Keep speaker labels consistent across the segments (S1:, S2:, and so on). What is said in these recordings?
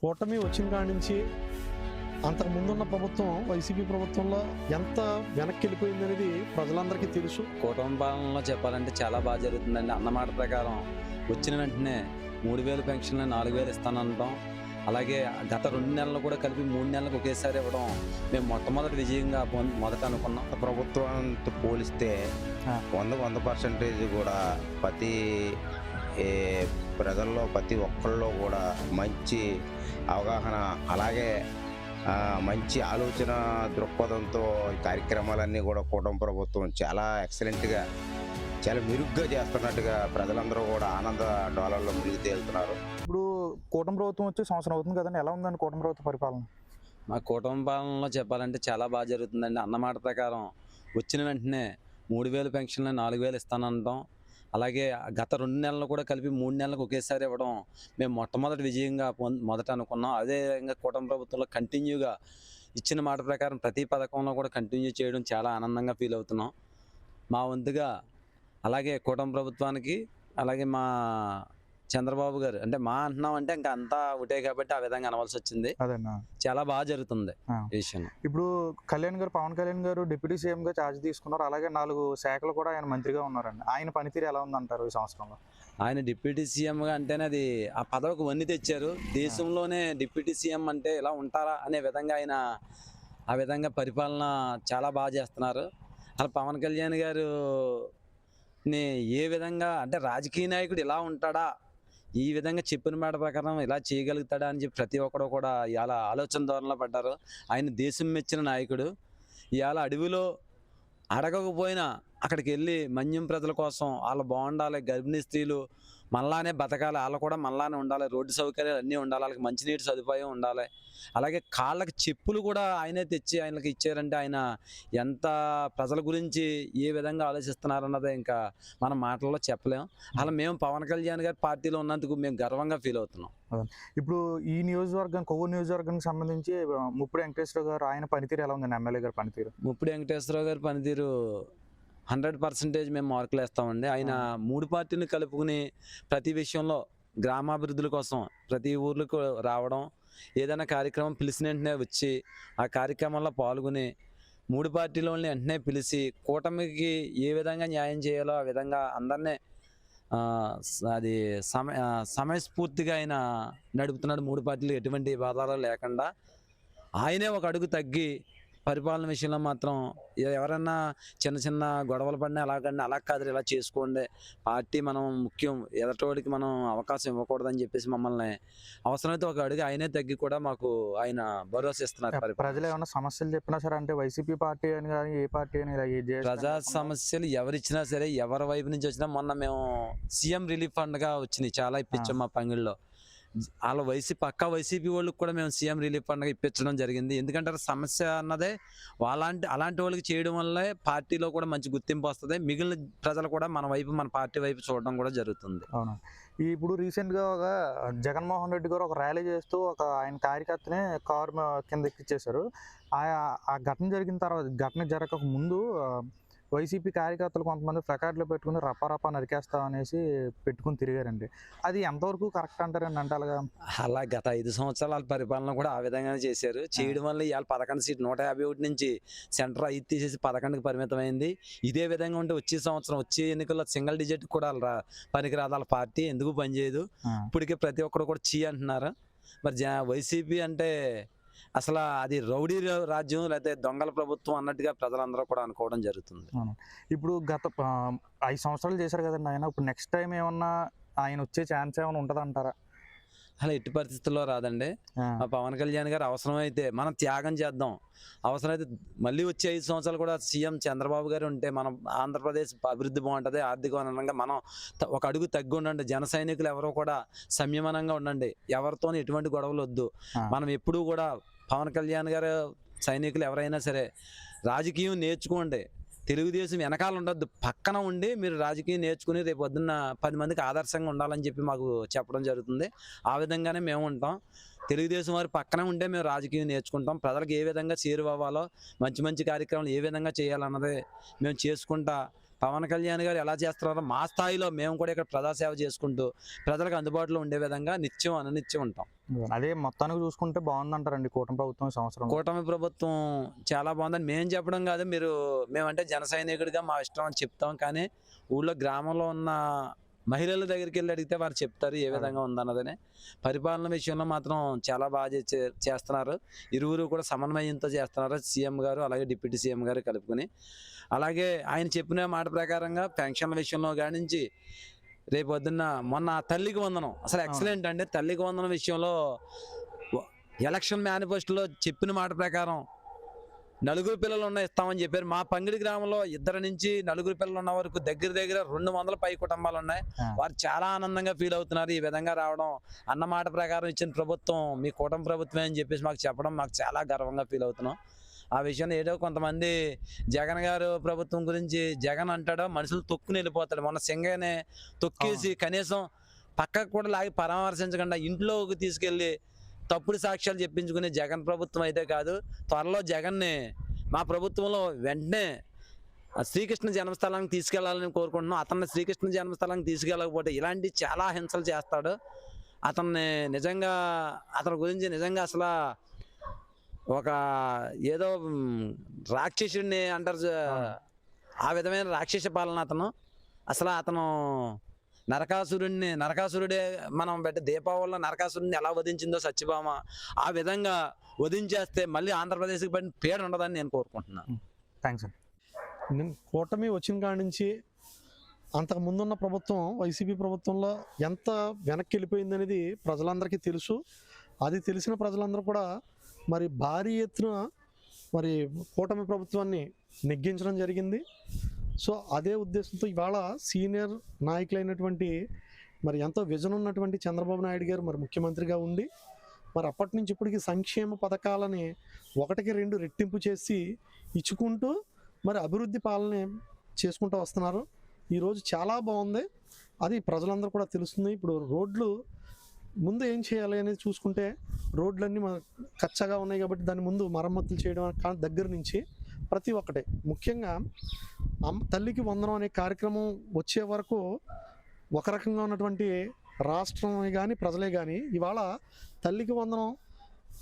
S1: కూటమి వచ్చిన కాడి నుంచి అంతకు ముందున్న ప్రభుత్వం వైసీపీ ప్రభుత్వంలో ఎంత వెనక్కి వెళ్ళిపోయింది అనేది ప్రజలందరికీ తెలుసు.
S2: కూటమి పాలనలో చెప్పాలంటే చాలా బాగా జరుగుతుందండి. అన్నమాట ప్రకారం వచ్చిన వెంటనే 3,000 పెన్షన్లు 4,000 ఇస్తానంటాం. అలాగే గత 2 నెలలు కూడా కలిపి 3 నెలలకు ఒకేసారి ఇవ్వడం మేము మొట్టమొదటి విజయంగా మొదట అనుకున్నాం.
S3: ప్రభుత్వంతో పోలిస్తే 100% కూడా ప్రతి ప్రజల్లో ప్రతి ఒక్కళ్ళలో కూడా మంచి అవగాహన, అలాగే మంచి ఆలోచన దృక్పథంతో ఈ కార్యక్రమాలన్నీ కూడా కూటమి ప్రభుత్వం చాలా ఎక్సలెంట్గా, చాలా మెరుగ్గా చేస్తున్నట్టుగా ప్రజలందరూ కూడా ఆనంద డోలర్లో మునిగి తేలుతున్నారు.
S4: ఇప్పుడు కూటమి ప్రభుత్వం వచ్చి సంవత్సరం అవుతుంది కదండి, ఎలా ఉందండి కూటమి ప్రభుత్వ పరిపాలన?
S2: మా కూటమి పాలనలో చెప్పాలంటే చాలా బాగా జరుగుతుందండి. అన్నమాట ప్రకారం వచ్చిన వెంటనే 3,000 పెన్షన్లు 4,000 ఇస్తానంటాం. అలాగే గత 2 నెలలు కూడా కలిపి 3 నెలలకు ఒకేసారి ఇవ్వడం మేము మొట్టమొదటి విజయంగా మొదట అనుకున్నాం. అదే విధంగా కూటమి ప్రభుత్వంలో కంటిన్యూగా ఇచ్చిన మాట ప్రకారం ప్రతి పథకంలో కూడా కంటిన్యూ చేయడం చాలా ఆనందంగా ఫీల్ అవుతున్నాం. మా వంతుగా అలాగే కూటమి ప్రభుత్వానికి, అలాగే మా చంద్రబాబు గారు, అంటే మా అంటున్నాం అంటే ఇంకా అంతా ఒకటే కాబట్టి ఆ విధంగా అనవలసి వచ్చింది.
S4: అదేనా,
S2: చాలా బాగా జరుగుతుంది ఈ విషయం.
S4: ఇప్పుడు పవన్ కళ్యాణ్ గారు డిప్యూటీ సీఎం గా ఛార్జ్ తీసుకున్నారు. అలాగే 4 శాఖలు కూడా ఆయన మంత్రిగా ఉన్నారండి. ఆయన పనితీరు ఎలా ఉందంటారు ఈ సంవత్సరంలో?
S2: ఆయన డిప్యూటీ సీఎంగా అంటేనే అది ఆ పదవికి వన్ని తెచ్చారు. దేశంలోనే డిప్యూటీ సీఎం అంటే ఇలా ఉంటారా అనే విధంగా ఆయన ఆ విధంగా పరిపాలన చాలా బాగా చేస్తున్నారు. అలా పవన్ కళ్యాణ్ గారు ఏ విధంగా అంటే రాజకీయ నాయకుడు ఇలా ఉంటాడా, ఈ విధంగా చెప్పిన మాట ప్రకారం ఇలా చేయగలుగుతాడా అని చెప్పి ప్రతి ఒక్కరు కూడా ఇవాళ ఆలోచన ధోరణిలో పడ్డారు. ఆయన దేశం మెచ్చిన నాయకుడు. ఇవాళ అడవిలో అడగకపోయినా అక్కడికి వెళ్ళి మన్యం ప్రజల కోసం వాళ్ళు బాగుండాలి, గర్భిణీ స్త్రీలు మళ్ళానే బతకాలి, వాళ్ళు కూడా మళ్ళానే ఉండాలి, రోడ్డు సౌకర్యాలు అన్నీ ఉండాలి, వాళ్ళకి మంచినీటి సదుపాయం ఉండాలి. అలాగే కాళ్ళకి చెప్పులు కూడా ఆయనే తెచ్చి ఆయనకి ఇచ్చారంటే ఆయన ఎంత ప్రజల గురించి ఏ విధంగా ఆలోచిస్తున్నారన్నదే ఇంకా మన మాటల్లో చెప్పలేం. అలా మేము పవన్ కళ్యాణ్ గారి పార్టీలో ఉన్నందుకు మేము గర్వంగా ఫీల్ అవుతున్నాం.
S4: ఇప్పుడు ఈ కొవ్వూరు నియోజకవర్గానికి సంబంధించి ముప్పిడి వెంకటేశ్వరరావు గారు, ఆయన పనితీరు ఎలా ఉందండి? ఎమ్మెల్యే గారి పనితీరు?
S2: ముప్పిడి వెంకటేశ్వరరావు గారి పనితీరు 100% మేము మార్కులు వేస్తామండి. ఆయన 3 పార్టీలను కలుపుకుని ప్రతి విషయంలో గ్రామాభివృద్ధుల కోసం ప్రతి ఊర్లకు రావడం, ఏదైనా కార్యక్రమం పిలిచిన వెంటనే వచ్చి ఆ కార్యక్రమంలో పాల్గొని 3 పార్టీలని వెంటనే పిలిచి కూటమికి ఏ విధంగా న్యాయం చేయాలో ఆ విధంగా అందరినీ అది సమయస్ఫూర్తిగా ఆయన నడుపుతున్నాడు. 3 పార్టీలు ఎటువంటి బాధలు లేకుండా ఆయనే ఒక అడుగు తగ్గి పరిపాలన విషయంలో మాత్రం ఎవరన్నా చిన్న చిన్న గొడవలు పడినా అలా కాదు, ఇలా చేసుకోండి, పార్టీ మనం ముఖ్యం, ఎదటోడికి మనం అవకాశం ఇవ్వకూడదని చెప్పేసి మమ్మల్ని అవసరమైతే ఒక అడుగు ఆయనే తగ్గి కూడా మాకు ఆయన భరోసా ఇస్తున్నారు.
S4: ప్రజలు ఏమైనా సమస్యలు చెప్పినా సరే, అంటే వైసీపీ పార్టీ అని కానీ ఏ పార్టీ అని
S2: ప్రజా సమస్యలు ఎవరిచ్చినా సరే, ఎవరి వైపు నుంచి వచ్చినా, మొన్న మేము సీఎం రిలీఫ్ ఫండ్గా వచ్చినాయి చాలా ఇప్పించాం మా పంగిళ్ళలో. వాళ్ళ వైసీపీ వాళ్ళకి కూడా మేము సీఎం రిలీఫ్ ఫండ్గా ఇప్పించడం జరిగింది. ఎందుకంటే సమస్య అన్నదే అలాంటి వాళ్ళకి చేయడం వల్లే పార్టీలో కూడా మంచి గుర్తింపు వస్తుంది. మిగిలిన ప్రజలు కూడా మన పార్టీ వైపు చూడడం కూడా జరుగుతుంది.
S4: అవును. ఇప్పుడు రీసెంట్గా జగన్మోహన్ రెడ్డి గారు ఒక ర్యాలీ చేస్తూ ఆయన కార్యకర్తనే కారు కింద ఎక్కిచ్చేశారు. ఆ ఘటన జరగక ముందు వైసీపీ కార్యకర్తలు కొంతమంది ప్లకార్డులు పెట్టుకుని రప్ప నరికేస్తామనేసి పెట్టుకుని తిరిగారండి. అది ఎంతవరకు కరెక్ట్ అంటారండి? అంటే
S2: అలా గత 5 సంవత్సరాల పరిపాలన కూడా ఆ విధంగానే చేశారు. చేయడం వల్ల ఇవాళ 11 సీట్లు 151 నుంచి సెంటర్ 5 తీసేసి 11కి పరిమితమైంది. ఇదే విధంగా ఉంటే వచ్చే ఎన్నికల్లో సింగిల్ డిజిట్ కూడా పనికిరాదు వాళ్ళ పార్టీ, ఎందుకు పనిచేయదు. ఇప్పటికే ప్రతి ఒక్కరు కూడా అంటున్నారు. మరి వైసీపీ అంటే అసలు అది రౌడీ రాజ్యం, లేకపోతే దొంగల ప్రభుత్వం అన్నట్టుగా ప్రజలందరూ కూడా అనుకోవడం జరుగుతుంది.
S4: ఇప్పుడు గత 5 సంవత్సరాలు చేశారు కదండి ఆయన, ఇప్పుడు నెక్స్ట్ టైం ఏమన్నా ఆయన వచ్చే ఛాన్స్ ఏమైనా ఉంటుంది అంటారా?
S2: అలా ఎట్టి పరిస్థితుల్లో రాదండి. మా పవన్ కళ్యాణ్ గారు అవసరమైతే మనం త్యాగం చేద్దాం, అవసరమైతే మళ్ళీ వచ్చే 5 సంవత్సరాలు కూడా సీఎం చంద్రబాబు గారు ఉంటే మనం ఆంధ్రప్రదేశ్ అభివృద్ధి బాగుంటుంది, ఆర్థికంగా మనం ఒక అడుగు తగ్గి ఉండండి. జన సైనికులు ఎవరో కూడా సంయమనంగా ఉండండి, ఎవరితో ఎటువంటి గొడవలు వద్దు. మనం ఎప్పుడూ కూడా పవన్ కళ్యాణ్ గారు సైనికులు ఎవరైనా సరే రాజకీయం నేర్చుకోండి, తెలుగుదేశం వెనకాల ఉండొద్దు, పక్కన ఉండి మీరు రాజకీయం నేర్చుకుని రేపు పొద్దున్న 10 మందికి ఆదర్శంగా ఉండాలని చెప్పి మాకు చెప్పడం జరుగుతుంది. ఆ విధంగానే మేము ఉంటాం. తెలుగుదేశం వారి పక్కన ఉంటే మేము రాజకీయం నేర్చుకుంటాం. ప్రజలకు ఏ విధంగా చేరువవ్వాలో, మంచి కార్యక్రమాలు ఏ విధంగా చేయాలన్నదే మేము చేసుకుంటా పవన్ కళ్యాణ్ గారు ఎలా చేస్తున్నారో మా స్థాయిలో మేము కూడా ఇక్కడ ప్రజాసేవ చేసుకుంటూ ప్రజలకు అందుబాటులో ఉండే విధంగా నిత్యం అనునిత్యం ఉంటాం.
S4: అదే మొత్తానికి చూసుకుంటే బాగుందంటారండి కూటమి ప్రభుత్వం ఈ సంవత్సరం.
S2: కూటమి ప్రభుత్వం చాలా బాగుందని మేము చెప్పడం కాదు, మేమంటే జన సైనికుడిగా మా ఇష్టం అని చెప్తాం. కానీ ఊళ్ళో గ్రామంలో ఉన్న మహిళల దగ్గరికి వెళ్ళి అడిగితే వారు చెప్తారు ఏ విధంగా ఉందన్నదని. పరిపాలన విషయంలో మాత్రం చాలా బాగా చేస్తున్నారు. ఇరువురు కూడా సమన్వయంతో చేస్తున్నారు, సీఎం గారు అలాగే డిప్యూటీ సీఎం గారు కలుపుకొని. అలాగే ఆయన చెప్పిన మాట ప్రకారంగా పెన్షన్ల విషయంలో కానించి రేపు పొద్దున్న మొన్న తల్లికి వందనం అసలు ఎక్సలెంట్ అండి. తల్లికి వందనం విషయంలో ఎలక్షన్ మేనిఫెస్టోలో చెప్పిన మాట ప్రకారం 4 పిల్లలు ఉన్న ఇస్తామని చెప్పారు. మా పంగిడి గ్రామంలో 2 నుంచి 4 పిల్లలు ఉన్న వరకు దగ్గర 200 పై కుటుంబాలు ఉన్నాయి. వారు చాలా ఆనందంగా ఫీల్ అవుతున్నారు. ఈ విధంగా రావడం, అన్నమాట ప్రకారం ఇచ్చిన ప్రభుత్వం మీ కూటమి ప్రభుత్వమే అని చెప్పేసి మాకు చెప్పడం మాకు చాలా గర్వంగా ఫీల్ అవుతున్నాం. ఆ విషయంలో ఏదో కొంతమంది జగన్ గారు ప్రభుత్వం గురించి జగన్ అంటాడో మనుషులు తొక్కుని వెళ్ళిపోతాడు. మొన్న సింగనే తొక్కేసి కనీసం పక్కకు కూడా లాగి పరామర్శించకుండా ఇంట్లోకి తీసుకెళ్ళి తప్పుడు సాక్ష్యాలు చెప్పించుకునే జగన్ ప్రభుత్వం అయితే కాదు. త్వరలో జగన్ని మా ప్రభుత్వంలో వెంటనే శ్రీకృష్ణ జన్మస్థలానికి తీసుకెళ్లాలని కోరుకుంటున్నాం. అతన్ని శ్రీకృష్ణ జన్మస్థలానికి తీసుకెళ్ళకపోతే ఇలాంటి చాలా హింసలు చేస్తాడు. అతన్ని నిజంగా అతని గురించి నిజంగా అసలు ఒక ఏదో రాక్షసుడిని అంటారు, ఆ విధమైన రాక్షస పాలన అతను నరకాసురుడే మనం పెట్టి దీపావళిలో నరకాసురుడిని ఎలా వధించిందో సత్యభామ ఆ విధంగా వధించేస్తే మళ్ళీ ఆంధ్రప్రదేశ్కి పడిన పేరు ఉండదని నేను కోరుకుంటున్నాను.
S4: థ్యాంక్స్ అండి.
S1: నేను కూటమి వచ్చిన కాడి నుంచి అంతకు ముందున్న ప్రభుత్వం వైసీపీ ప్రభుత్వంలో ఎంత వెనక్కి వెళ్ళిపోయింది అనేది ప్రజలందరికీ తెలుసు. అది తెలిసిన ప్రజలందరూ కూడా మరి భారీ ఎత్తున మరి కూటమి ప్రభుత్వాన్ని నెగ్గించడం జరిగింది. సో అదే ఉద్దేశంతో ఇవాళ సీనియర్ నాయకులైనటువంటి మరి ఎంతో విజన్ ఉన్నటువంటి చంద్రబాబు నాయుడు గారు మరి ముఖ్యమంత్రిగా ఉండి మరి అప్పటి నుంచి ఇప్పటికి సంక్షేమ పథకాలని 1కి 2 రెట్టింపు చేసి ఇచ్చుకుంటూ మరి అభివృద్ధి పాలన చేసుకుంటూ వస్తున్నారు. ఈరోజు చాలా బాగుంది, అది ప్రజలందరూ కూడా తెలుస్తుంది. ఇప్పుడు రోడ్లు ముందు ఏం చేయాలి అనేది చూసుకుంటే రోడ్లన్నీ కచ్చగా ఉన్నాయి కాబట్టి దాని ముందు మరమ్మతులు చేయడం దగ్గర నుంచి ప్రతి ఒక్కటే, ముఖ్యంగా తల్లికి వందనం అనే కార్యక్రమం వచ్చే వరకు ఒక రకంగా ఉన్నటువంటి రాష్ట్రమే కానీ ప్రజలే కానీ ఇవాళ తల్లికి వందనం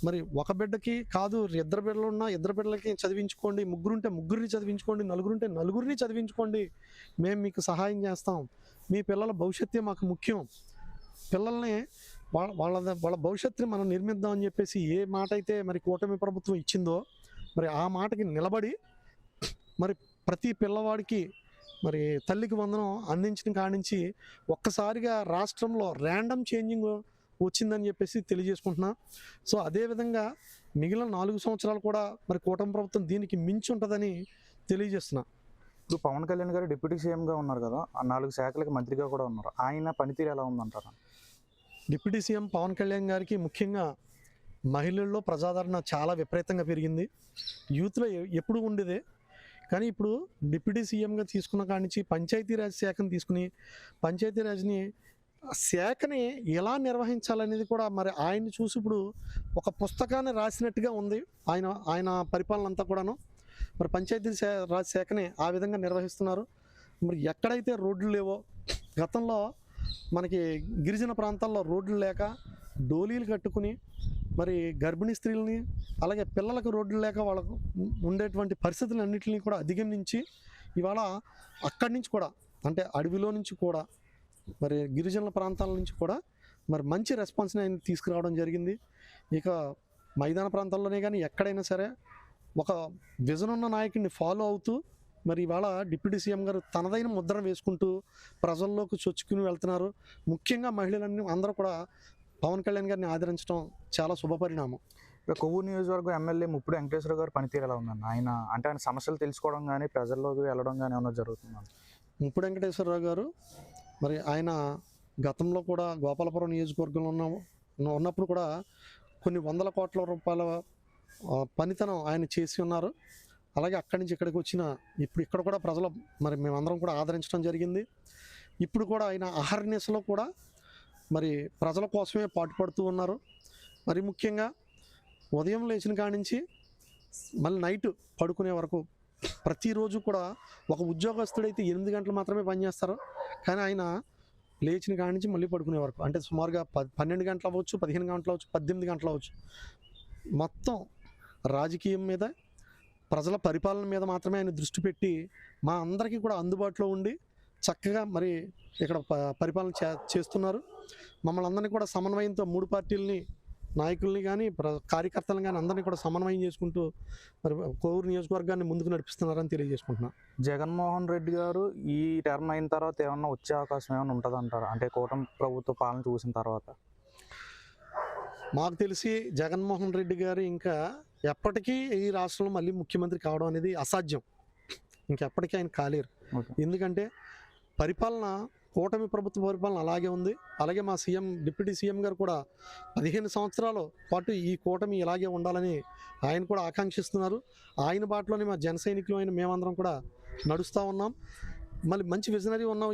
S1: మరి ఒక బిడ్డకి కాదు, 2 బిడ్డలు ఉన్నా 2 బిడ్డలకి చదివించుకోండి, 3 ఉంటే 3 చదివించుకోండి, 4 ఉంటే 4 చదివించుకోండి, మేము మీకు సహాయం చేస్తాం, మీ పిల్లల భవిష్యత్తే మాకు ముఖ్యం, పిల్లల్ని వాళ్ళ భవిష్యత్తుని మనం నిర్మిద్దామని చెప్పేసి ఏ మాట అయితే మరి కూటమి ప్రభుత్వం ఇచ్చిందో మరి ఆ మాటకి నిలబడి మరి ప్రతి పిల్లవాడికి మరి తల్లికి వందనం అందించిన కానించి ఒక్కసారిగా రాష్ట్రంలో ర్యాండమ్ చేంజింగ్ వచ్చిందని చెప్పేసి తెలియజేసుకుంటున్నా. సో అదేవిధంగా మిగిలిన 4 సంవత్సరాలు కూడా మరి కూటమి ప్రభుత్వం దీనికి మించి ఉంటుందని తెలియజేస్తున్నా.
S4: ఇప్పుడు పవన్ కళ్యాణ్ గారు డిప్యూటీ సీఎంగా ఉన్నారు కదా, ఆ 4 శాఖలకు మంత్రిగా కూడా ఉన్నారు. ఆయన పనితీరు ఎలా ఉందంటారా?
S1: డిప్యూటీ సీఎం పవన్ కళ్యాణ్ గారికి ముఖ్యంగా మహిళల్లో ప్రజాదరణ చాలా విపరీతంగా పెరిగింది. యూత్లో ఎప్పుడు ఉండేదే, కానీ ఇప్పుడు డిప్యూటీ సీఎంగా తీసుకున్న కాడి నుంచి పంచాయతీరాజ్ శాఖను తీసుకుని పంచాయతీరాజ్ని శాఖని ఎలా నిర్వహించాలనేది కూడా మరి ఆయన్ని చూసి ఇప్పుడు ఒక పుస్తకాన్ని రాసినట్టుగా ఉంది ఆయన పరిపాలన అంతా కూడాను. మరి పంచాయతీ రాజ్ శాఖని ఆ విధంగా నిర్వహిస్తున్నారు. మరి ఎక్కడైతే రోడ్లు లేవో, గతంలో మనకి గిరిజన ప్రాంతాల్లో రోడ్లు లేక డోలీలు కట్టుకుని మరి గర్భిణీ స్త్రీలని అలాగే పిల్లలకు రోడ్లు లేక వాళ్ళకు ఉండేటువంటి పరిస్థితులన్నింటినీ కూడా అధిగమించి ఇవాళ అక్కడి నుంచి కూడా అంటే అడవిలో నుంచి కూడా మరి గిరిజనుల ప్రాంతాల నుంచి కూడా మరి మంచి రెస్పాన్స్ని ఆయన తీసుకురావడం జరిగింది. ఇక మైదాన ప్రాంతాల్లోనే కానీ ఎక్కడైనా సరే ఒక విజన్ ఉన్న నాయకుడిని ఫాలో అవుతూ మరి ఇవాళ డిప్యూటీ సీఎం గారు తనదైన ముద్ర వేసుకుంటూ ప్రజల్లోకి చొచ్చుకుని వెళ్తున్నారు. ముఖ్యంగా మహిళలన్నీ అందరూ కూడా పవన్ కళ్యాణ్ గారిని ఆదరించడం చాలా శుభపరిణామం.
S4: కొవ్వూరు నియోజకవర్గం ఎమ్మెల్యే ముప్పుడు వెంకటేశ్వర గారు పనితీరు ఎలా ఉందన్న? ఆయన సమస్యలు తెలుసుకోవడం కానీ ప్రజల్లోకి వెళ్ళడం కానీ ఏమన్నా జరుగుతుందండి?
S1: ముప్పుడు వెంకటేశ్వరరావు గారు మరి ఆయన గతంలో కూడా గోపాలపురం నియోజకవర్గంలో ఉన్నప్పుడు కూడా కొన్ని 100 కోట్ల రూపాయల పనితనం ఆయన చేసి ఉన్నారు. అలాగే అక్కడి నుంచి ఇక్కడికి వచ్చిన ఇప్పుడు ఇక్కడ కూడా ప్రజలు మరి మేమందరం కూడా ఆదరించడం జరిగింది. ఇప్పుడు కూడా ఆయన అహర్నిశలో కూడా మరి ప్రజల కోసమే పాటుపడుతూ ఉన్నారు. మరి ముఖ్యంగా ఉదయం లేచిన కాడి నుంచి మళ్ళీ నైట్ పడుకునే వరకు ప్రతిరోజు కూడా ఒక ఉద్యోగస్తుడైతే 8 గంటలు మాత్రమే పనిచేస్తారు, కానీ ఆయన లేచిన కాడి నుంచి మళ్ళీ పడుకునే వరకు అంటే సుమారుగా 12 గంటలు అవ్వచ్చు, 15 గంటలు అవ్వచ్చు, 18 గంటలు అవ్వచ్చు. మొత్తం రాజకీయం మీద, ప్రజల పరిపాలన మీద మాత్రమే ఆయన దృష్టి పెట్టి మా అందరికీ కూడా అందుబాటులో ఉండి చక్కగా మరి ఇక్కడ పరిపాలన చేస్తున్నారు. మమ్మల్ని అందరినీ కూడా సమన్వయంతో 3 పార్టీలని నాయకుల్ని కానీ కార్యకర్తలను కానీ అందరినీ కూడా సమన్వయం చేసుకుంటూ మరి కోవూరు నియోజకవర్గాన్ని ముందుకు నడిపిస్తున్నారని తెలియజేసుకుంటున్నాను.
S4: జగన్మోహన్ రెడ్డి గారు ఈ టర్మ్ అయిన తర్వాత ఏమన్నా వచ్చే అవకాశం ఏమైనా ఉంటుంది అంటారా, అంటే కూటమి ప్రభుత్వ పాలన చూసిన తర్వాత?
S1: మాకు తెలిసి జగన్మోహన్ రెడ్డి గారు ఇంకా ఎప్పటికీ ఈ రాష్ట్రంలో మళ్ళీ ముఖ్యమంత్రి కావడం అనేది అసాధ్యం. ఇంకెప్పటికీ ఆయన కాలేరు. ఎందుకంటే పరిపాలన, కూటమి ప్రభుత్వ పరిపాలన అలాగే ఉంది. అలాగే మా సీఎం, డిప్యూటీ సీఎం గారు కూడా 15 సంవత్సరాల పాటు ఈ కూటమి ఇలాగే ఉండాలని ఆయన కూడా ఆకాంక్షిస్తున్నారు. ఆయన బాటలోనే మా జన సైనికులు అయిన మేమందరం కూడా నడుస్తూ ఉన్నాం. మళ్ళీ మంచి విజనరీ ఉన్నాం.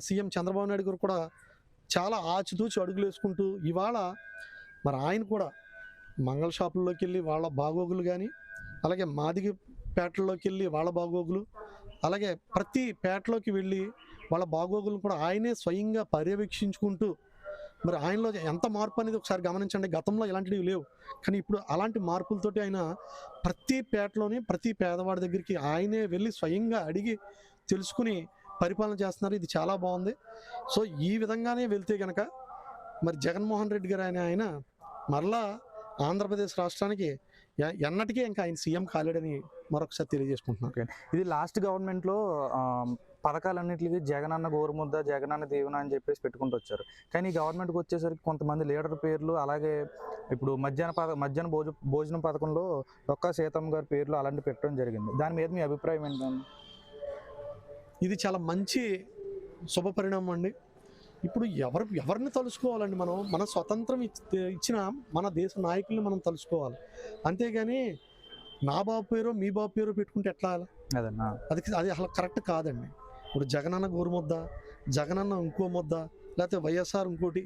S1: సీఎం చంద్రబాబు నాయుడు గారు కూడా చాలా ఆచితూచి అడుగులు వేసుకుంటూ ఇవాళ మరి ఆయన కూడా మంగళ షాపుల్లోకి వెళ్ళి వాళ్ళ బాగోగులు కానీ, అలాగే మాదిగ పేటల్లోకి వెళ్ళి వాళ్ళ బాగోగులు, అలాగే ప్రతి పేటలోకి వెళ్ళి వాళ్ళ బాగోగులను కూడా ఆయనే స్వయంగా పర్యవేక్షించుకుంటూ మరి ఆయనలో ఎంత మార్పు అనేది ఒకసారి గమనించండి. గతంలో ఇలాంటివి లేవు, కానీ ఇప్పుడు అలాంటి మార్పులతోటి ఆయన ప్రతి పేటలోని ప్రతి పేదవాడి దగ్గరికి ఆయనే వెళ్ళి స్వయంగా అడిగి తెలుసుకుని పరిపాలన చేస్తున్నారు. ఇది చాలా బాగుంది. సో ఈ విధంగానే వెళ్తే కనుక మరి జగన్మోహన్ రెడ్డి గారు ఆయన మరలా ఆంధ్రప్రదేశ్ రాష్ట్రానికి ఎన్నటికీ ఇంకా ఆయన సీఎం కాలేడని మరొకసారి తెలియజేసుకుంటున్నాను.
S4: ఓకే, ఇది లాస్ట్ గవర్నమెంట్లో పథకాలన్నింటికి జగనన్న గోరుముద్ద, జగనన్న దీవెన అని చెప్పేసి పెట్టుకుంటూ వచ్చారు. కానీ ఈ గవర్నమెంట్కి వచ్చేసరికి కొంతమంది లీడర్ పేర్లు, అలాగే ఇప్పుడు మధ్యాహ్న భోజనం పథకంలో డొక్కా సీతమ్మ గారి పేర్లు అలాంటి పెట్టడం జరిగింది. దాని మీద మీ అభిప్రాయం ఏంటండి?
S1: ఇది చాలా మంచి శుభ పరిణామం అండి. ఇప్పుడు ఎవరిని తలుసుకోవాలండి? మన స్వతంత్రం ఇచ్చిన మన దేశ నాయకుల్ని మనం తలుసుకోవాలి. అంతేగాని నా బాబు పేరు మీ బాబు పేరు పెట్టుకుంటే ఎట్లా? అది అసలు కరెక్ట్ కాదండి. ఇప్పుడు జగనన్న గోరుముద్ద, జగనన్న ఇంకో ముద్ద, లేకపోతే వైఎస్ఆర్ ఇంకోటి,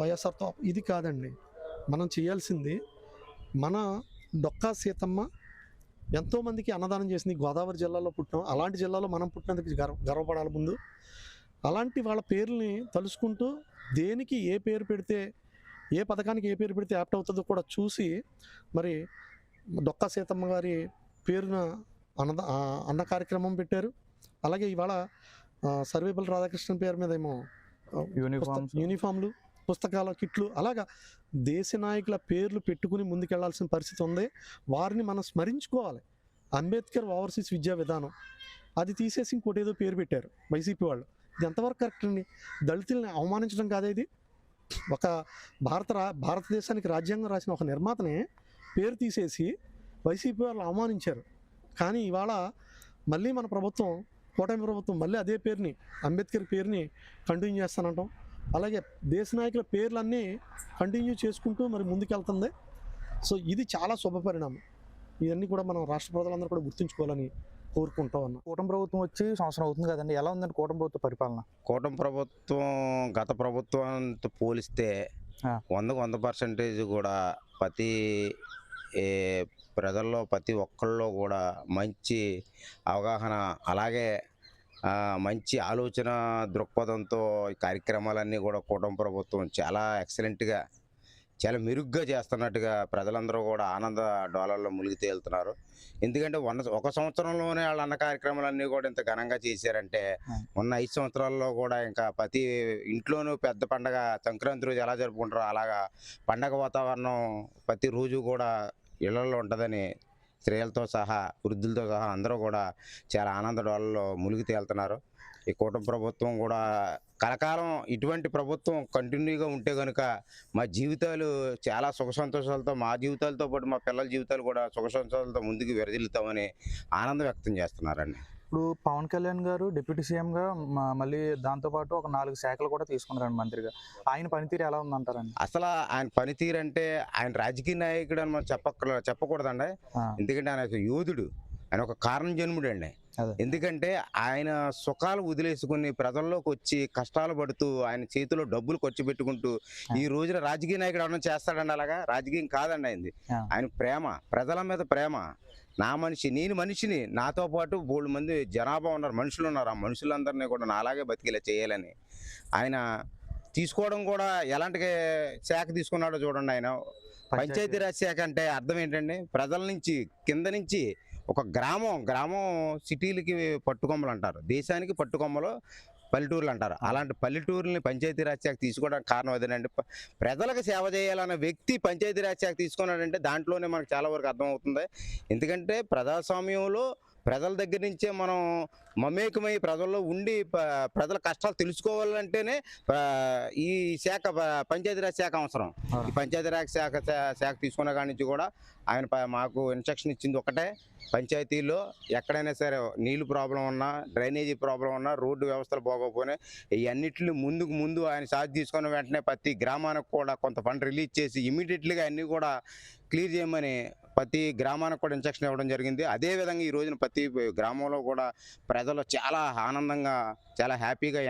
S1: వైఎస్ఆర్తో ఇది కాదండి. మనం చేయాల్సింది మన డొక్కా సీతమ్మ ఎంతోమందికి అన్నదానం చేసింది. గోదావరి జిల్లాలో పుట్టాం, అలాంటి జిల్లాలో మనం పుట్టినందుకు గర్వపడాలి ముందు. అలాంటి వాళ్ళ పేర్లని తలుసుకుంటూ దేనికి ఏ పేరు పెడితే, ఏ పథకానికి ఏ పేరు పెడితే యాప్ట్ అవుతుందో కూడా చూసి మరి డొక్కా సీతమ్మ గారి పేరున అన్న కార్యక్రమం పెట్టారు. అలాగే ఇవాళ సర్వేపల్లి రాధాకృష్ణన్ పేరు మీద ఏమో యూనిఫామ్లు, పుస్తకాల కిట్లు, అలాగా దేశ నాయకుల పేర్లు పెట్టుకుని ముందుకెళ్లాల్సిన పరిస్థితి ఉంది. వారిని మనం స్మరించుకోవాలి. అంబేద్కర్ ఓవర్సీస్ విద్యా విధానం అది తీసేసి ఇంకోటి ఏదో పేరు పెట్టారు వైసీపీ వాళ్ళు. ఇది ఎంతవరకు కరెక్ట్ అండి? దళితుల్ని అవమానించడం కాదే ఇది. ఒక భారతదేశానికి రాజ్యాంగం రాసిన ఒక నిర్మాతనే పేరు తీసేసి వైసీపీ వాళ్ళు అవమానించారు. కానీ ఇవాళ మళ్ళీ మన ప్రభుత్వం, కూటమి ప్రభుత్వం మళ్ళీ అదే పేరుని, అంబేద్కర్ పేరుని కంటిన్యూ చేస్తానంటాం. అలాగే దేశ నాయకుల పేర్లన్నీ కంటిన్యూ చేసుకుంటూ మరి ముందుకెళ్తుంది. సో ఇది చాలా శుభ పరిణామం. ఇవన్నీ కూడా మనం రాష్ట్ర ప్రజలందరూ కూడా గుర్తుంచుకోవాలని కోరుకుంటా ఉన్నాం.
S4: కూటమి ప్రభుత్వం వచ్చి సంవత్సరం అవుతుంది కదండి, ఎలా ఉందండి కూటమి ప్రభుత్వ పరిపాలన?
S3: కూటమి ప్రభుత్వం గత ప్రభుత్వంతో పోలిస్తే 100% కూడా ప్రతి ప్రజల్లో ప్రతి ఒక్కళ్ళలో కూడా మంచి అవగాహన, అలాగే మంచి ఆలోచన దృక్పథంతో ఈ కార్యక్రమాలన్నీ కూడా కూటమి ప్రభుత్వం చాలా ఎక్సలెంట్గా, చాలా మెరుగ్గా చేస్తున్నట్టుగా ప్రజలందరూ కూడా ఆనంద డోలల్లో మునిగి తేలుతున్నారు. ఎందుకంటే ఒక సంవత్సరంలోనే వాళ్ళ అన్న కార్యక్రమాలన్నీ కూడా ఇంత ఘనంగా చేశారంటే ఉన్న 5 సంవత్సరాల్లో కూడా ఇంకా ప్రతి ఇంట్లోనూ పెద్ద పండగ సంక్రాంతి రోజు ఎలా జరుపుకుంటారో అలాగా పండగ వాతావరణం ప్రతి రోజు కూడా ఇళ్లలో ఉంటుందని స్త్రీలతో సహా వృద్ధులతో సహా అందరూ కూడా చాలా ఆనంద డోలలో మునిగి తేలుతున్నారు. ఈ కూటమి ప్రభుత్వం కూడా కలకాలం ఇటువంటి ప్రభుత్వం కంటిన్యూగా ఉంటే కనుక మా జీవితాలు చాలా సుఖ సంతోషాలతో, మా జీవితాలతో పాటు మా పిల్లల జీవితాలు కూడా సుఖ సంతోషాలతో ముందుకు వెరజిల్లుతామని ఆనందం వ్యక్తం చేస్తున్నారండి.
S4: ఇప్పుడు పవన్ కళ్యాణ్ గారు డిప్యూటీ సీఎంగా మళ్ళీ దాంతోపాటు ఒక 4 శాఖలు కూడా తీసుకున్నారండి మంత్రిగా. ఆయన పనితీరు ఎలా ఉందంటారండి?
S3: అసలు ఆయన పనితీరు అంటే ఆయన రాజకీయ నాయకుడు అని మనం చెప్పకూడదండి. ఎందుకంటే ఆయన ఒక యోధుడు, ఆయన ఒక కారణ జన్ముడు అండి.
S4: అదే.
S3: ఎందుకంటే ఆయన సుఖాలు వదిలేసుకుని ప్రజల్లోకి వచ్చి కష్టాలు పడుతూ ఆయన చేతిలో డబ్బులు ఖర్చు పెట్టుకుంటూ ఈ రోజున రాజకీయ నాయకుడు ఏమన్నా చేస్తాడండి అలాగా? రాజకీయం కాదండి ఆయనది. ఆయన ప్రేమ, ప్రజల మీద ప్రేమ. నా మనిషి, నేను మనిషిని, నాతో పాటు బోల్డు మంది జనాభా ఉన్నారు, మనుషులు ఉన్నారు, ఆ మనుషులందరినీ కూడా నాలాగే బతికేలా చేయాలని ఆయన తీసుకోవడం కూడా ఎలాంటి శాఖ తీసుకున్నాడో చూడండి. ఆయన పంచాయతీరాజ్ శాఖ అంటే అర్థం ఏంటండి? ప్రజల నుంచి, కింద నుంచి ఒక గ్రామం సిటీలకి పట్టుకొమ్మలు అంటారు, దేశానికి పట్టుకొమ్మలు పల్లెటూర్లు అంటారు. అలాంటి పల్లెటూరుని పంచాయతీరాజ్ శాఖ తీసుకోవడానికి కారణం అదేనండి. ప్రజలకు సేవ చేయాలన్న వ్యక్తి పంచాయతీరాజ్ శాఖ తీసుకున్నాడంటే దాంట్లోనే మనకు చాలా వరకు అర్థమవుతుంది. ఎందుకంటే ప్రజాస్వామ్యంలో ప్రజల దగ్గర నుంచే మనం మమేకమై ప్రజల్లో ఉండి ప్రజల కష్టాలు తెలుసుకోవాలంటేనే ఈ శాఖ, పంచాయతీరాజ్ శాఖ అవసరం. ఈ పంచాయతీరాజ్ శాఖ తీసుకున్న కాడి నుంచి కూడా ఆయన మాకు ఇన్స్ట్రక్షన్ ఇచ్చింది ఒకటే: పంచాయతీలో ఎక్కడైనా సరే నీళ్ళు ప్రాబ్లం ఉన్నా, డ్రైనేజీ ప్రాబ్లం ఉన్నా, రోడ్డు వ్యవస్థలు బాగోకపోయినా ఇవన్నిటిని ముందు ఆయన సాధి తీసుకున్న వెంటనే ప్రతి గ్రామానికి కూడా కొంత ఫండ్ రిలీజ్ చేసి ఇమీడియట్లీగా అన్నీ కూడా క్లియర్ చేయమని ప్రతి గ్రామానికి కూడా ఇన్స్ట్రక్షన్ ఇవ్వడం జరిగింది. అదేవిధంగా ఈ రోజున ప్రతి గ్రామంలో కూడా ప్రజలు చాలా ఆనందంగా, చాలా హ్యాపీగా,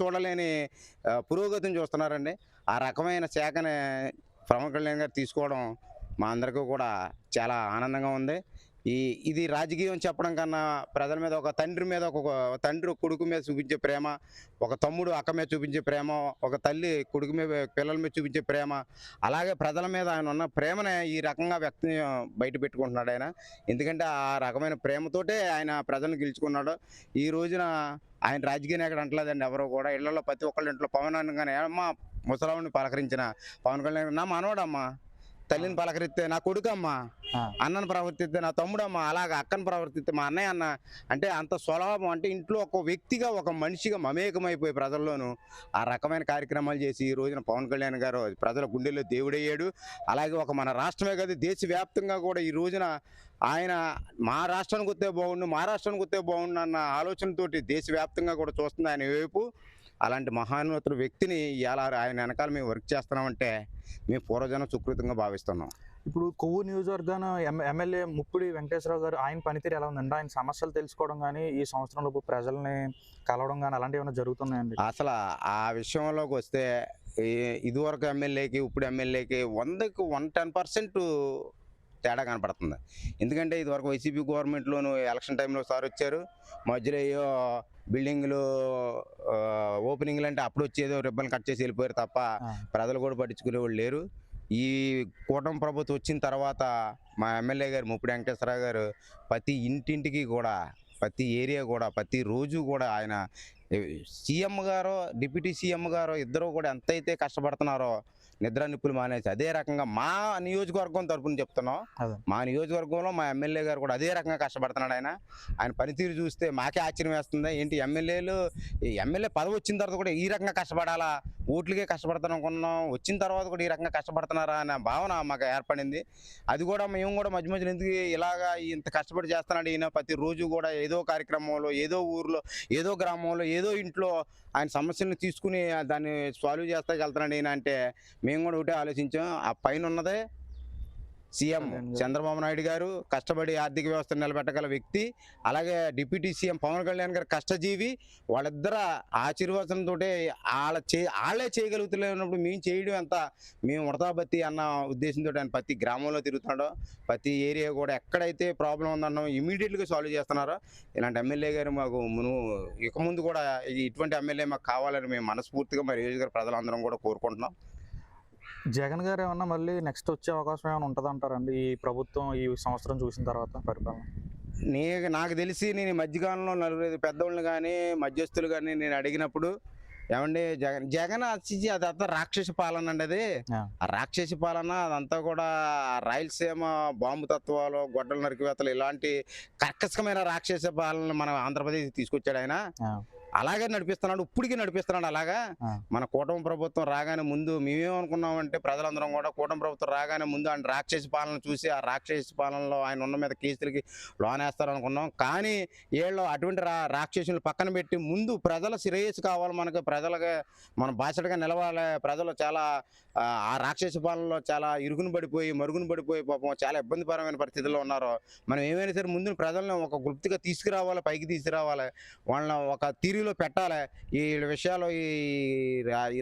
S3: చూడలేని పురోగతిని చూస్తున్నారండి. ఆ రకమైన శాఖని పవన్ కళ్యాణ్ గారు తీసుకోవడం మా అందరికీ కూడా చాలా ఆనందంగా ఉంది. ఇది రాజకీయం చెప్పడం కన్నా ప్రజల మీద, ఒక తండ్రి మీద, ఒక తండ్రి కొడుకు మీద చూపించే ప్రేమ, ఒక తమ్ముడు అక్క మీద చూపించే ప్రేమ, ఒక తల్లి కొడుకు మీద, పిల్లల మీద చూపించే ప్రేమ, అలాగే ప్రజల మీద ఆయన ఉన్న ప్రేమనే ఈ రకంగా బయట పెట్టుకుంటున్నాడు ఆయన. ఎందుకంటే ఆ రకమైన ప్రేమతోటే ఆయన ప్రజలను గెలుచుకున్నాడు. ఈ రోజున ఆయన రాజకీయ నాయకుడు అంటలేదండి ఎవరో కూడా. ఇళ్లలో ప్రతి ఒక్కళ్ళ ఇంట్లో పవన్ అనగానే అమ్మ ముసలావుని పలకరించిన పవన్ కళ్యాణ్ నా మనవడమ్మా, తల్లిని పలకరిస్తే నా కొడుకమ్మా, అన్నను ప్రవర్తిస్తే నా తమ్ముడమ్మా, అలాగ అక్కను ప్రవర్తిస్తే మా అన్నయ్య అన్న. అంటే అంత స్వభావం, అంటే ఇంట్లో ఒక వ్యక్తిగా, ఒక మనిషిగా మమేకమైపోయి ప్రజల్లోనూ ఆ రకమైన కార్యక్రమాలు చేసి ఈ రోజున పవన్ కళ్యాణ్ గారు ప్రజల గుండెల్లో దేవుడయ్యాడు. అలాగే ఒక మన రాష్ట్రమే కాదు, దేశవ్యాప్తంగా కూడా ఈ రోజున ఆయన మా రాష్ట్రానికి వస్తే బాగుండు అన్న ఆలోచనతోటి దేశవ్యాప్తంగా కూడా చూస్తుంది ఆయన వైపు. అలాంటి మహాన్నతుడు వ్యక్తిని ఇలా ఆయన వెనకాల మేము వర్క్ చేస్తున్నామంటే మేము పూర్వజనం సుకృతంగా భావిస్తున్నాం.
S4: ఇప్పుడు కొవ్వూరు నియోజకవర్గాన ఎమ్మెల్యే ముప్పిడి వెంకటేశ్వరరావు గారు, ఆయన పనితీరు ఎలా ఉందండి? ఆయన సమస్యలు తెలుసుకోవడం కానీ, ఈ సంవత్సరంలోపు ప్రజల్ని కలవడం కానీ అలాంటివి ఏమైనా జరుగుతున్నాయండి?
S3: అసలు ఆ విషయంలోకి వస్తే ఇదివరకు ఎమ్మెల్యేకి ఇప్పుడు ఎమ్మెల్యేకి 100కి 110% తేడా కనపడుతుంది. ఎందుకంటే ఇదివరకు వైసీపీ గవర్నమెంట్లోనూ ఎలక్షన్ టైంలో సార్ వచ్చారు, మధ్యలో ఏయో బిల్డింగ్లు ఓపెనింగ్లు అంటే అప్పుడు వచ్చేదో రిబ్బన్ కట్ చేసి వెళ్ళిపోయారు తప్ప ప్రజలు కూడా పట్టించుకునే వాళ్ళు లేరు. ఈ కూటమి ప్రభుత్వం వచ్చిన తర్వాత మా ఎమ్మెల్యే గారు ముప్పిడి వెంకటేశ్వరరావు గారు ప్రతి ఇంటింటికి కూడా, ప్రతి ఏరియా కూడా, ప్రతి రోజు కూడా ఆయన సీఎం గారు, డిప్యూటీ సీఎం గారు ఇద్దరు కూడా ఎంతైతే కష్టపడుతున్నారో నిద్ర నిప్పులు మానేసి, అదే రకంగా మా నియోజకవర్గం తరపున చెప్తున్నాం, మా నియోజకవర్గంలో మా ఎమ్మెల్యే గారు కూడా అదే రకంగా కష్టపడుతున్నాడు. ఆయన పనితీరు చూస్తే మాకే ఆశ్చర్యం వేస్తుంది. ఏంటి ఎమ్మెల్యే పదవి వచ్చిన తర్వాత కూడా ఈ రకంగా కష్టపడాలా, ఓట్లకే కష్టపడతాను అనుకున్నాం, వచ్చిన తర్వాత కూడా ఈ రకంగా కష్టపడుతున్నారా అనే భావన మాకు ఏర్పడింది. అది కూడా మేము కూడా మధ్య మధ్యలో ఎందుకు ఇలాగా ఇంత కష్టపడి చేస్తున్నాడు ఈయన, ప్రతిరోజు కూడా ఏదో కార్యక్రమంలో, ఏదో ఊర్లో, ఏదో గ్రామంలో, ఏదో ఇంట్లో ఆయన సమస్యలను తీసుకుని దాన్ని సాల్వ్ చేస్తా వెళ్తున్నాడు ఈయన అంటే మేము కూడా ఒకటే ఆలోచించాం. ఆ పైన ఉన్నదే సీఎం చంద్రబాబు నాయుడు గారు, కష్టపడి ఆర్థిక వ్యవస్థను నిలబెట్టగల వ్యక్తి. అలాగే డిప్యూటీ సీఎం పవన్ కళ్యాణ్ గారు కష్టజీవి. వాళ్ళిద్దరు ఆశీర్వాదంతో వాళ్ళే చేయగలుగుతున్నప్పుడు మేము చేయడం ఎంత, మేము ఉడతాబత్తి అన్న ఉద్దేశంతో ఆయన ప్రతి గ్రామంలో తిరుగుతున్నాడో, ప్రతి ఏరియా కూడా ఎక్కడైతే ప్రాబ్లం ఉందన్నో ఇమీడియట్గా సాల్వ్ చేస్తున్నారో. ఇలాంటి ఎమ్మెల్యే గారు మాకు ఇక ముందు కూడా ఇటువంటి ఎమ్మెల్యే మాకు కావాలని మేము మనస్ఫూర్తిగా మరి నియోజకవర్గ ప్రజలందరం కూడా కోరుకుంటున్నాం.
S4: జగన్ గారు ఏమన్నా మళ్ళీ నెక్స్ట్ వచ్చే అవకాశం ఏమైనా ఉంటుందంటారండి ఈ ప్రభుత్వం ఈ సంవత్సరం చూసిన తర్వాత పరిపాలన?
S3: నాకు తెలిసి నేను మధ్యకాలంలో 4-5 పెద్దవాళ్ళని కానీ మధ్యస్థులు కానీ నేను అడిగినప్పుడు, ఏమండి జగన్ వచ్చి అదంతా రాక్షస పాలన అండి, అది ఆ రాక్షస పాలన అదంతా కూడా రాయలసీమ బాంబు తత్వాలు, గొడ్డల నరికివేతలు, ఇలాంటి కర్కశమైన రాక్షస పాలన మన ఆంధ్రప్రదేశ్ తీసుకొచ్చాడు ఆయన. అలాగే నడిపిస్తున్నాడు, ఇప్పటికీ నడిపిస్తున్నాడు అలాగా. మన కూటమి ప్రభుత్వం రాగానే ముందు మేమేమనుకున్నామంటే ప్రజలందరం కూడా కూటమి ప్రభుత్వం రాగానే ముందు ఆయన రాక్షస పాలన చూసి ఆ రాక్షస పాలనలో ఆయన ఉన్న మీద కేసులకి లోనేస్తారు అనుకున్నాం. కానీ వీళ్ళు అటువంటి రాక్షసులు పక్కన పెట్టి ముందు ప్రజల శ్రేయస్సు కావాలి, మనకు ప్రజలకి మనం బాసటగా నిలవాలి. ప్రజలు చాలా ఆ రాక్షస పాలనలో చాలా ఇరుగును పడిపోయి మరుగున పడిపోయి పాపం చాలా ఇబ్బందికరమైన పరిస్థితుల్లో ఉన్నారు. మనం ఏమైనా సరే ముందు ప్రజలను ఒక గుప్తిగా తీసుకురావాలి, పైకి తీసుకురావాలి, వాళ్ళని ఒక తీరులో పెట్టాలి. ఈ విషయాలు ఈ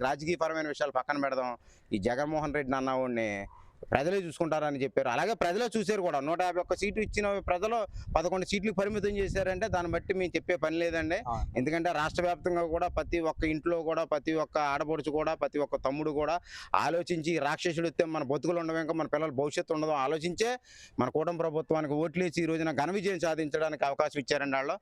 S3: రాజకీయపరమైన విషయాలు పక్కన పెడదాం. ఈ జగన్మోహన్ రెడ్డి అన్నవాడిని ప్రజలే చూసుకుంటారని చెప్పారు. అలాగే ప్రజలే చూశారు కూడా. 151 సీట్లు ఇచ్చిన ప్రజలు 11 సీట్లకు పరిమితం చేశారంటే దాన్ని బట్టి మేము చెప్పే పని లేదండి. ఎందుకంటే రాష్ట్ర వ్యాప్తంగా కూడా ప్రతి ఒక్క ఇంట్లో కూడా ప్రతి ఒక్క ఆడపడుచు కూడా ప్రతి ఒక్క తమ్ముడు కూడా ఆలోచించి రాక్షసుడు వస్తే మన బతుకులు ఉండవు, ఇంకా మన పిల్లల భవిష్యత్తు ఉండదు ఆలోచించే మన కూటమి ప్రభుత్వానికి ఓట్లేసి ఈ రోజున ఘన విజయం సాధించడానికి అవకాశం ఇచ్చారండి వాళ్ళు.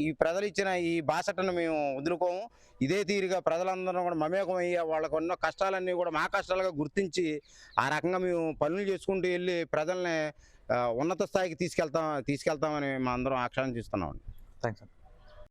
S3: ఈ ప్రజలు ఇచ్చిన ఈ బాసటను మేము వదులుకోము. ఇదే తీరుగా ప్రజలందరూ కూడా మమేకం అయ్యే వాళ్ళకు ఉన్న కష్టాలన్నీ కూడా మా కష్టాలుగా గుర్తించి ఆ రకంగా మేము పనులు చేసుకుంటూ వెళ్ళి ప్రజల్ని ఉన్నత స్థాయికి తీసుకెళ్తామని మా అందరం ఆకాంక్షిస్తున్నాం.
S4: థ్యాంక్స్.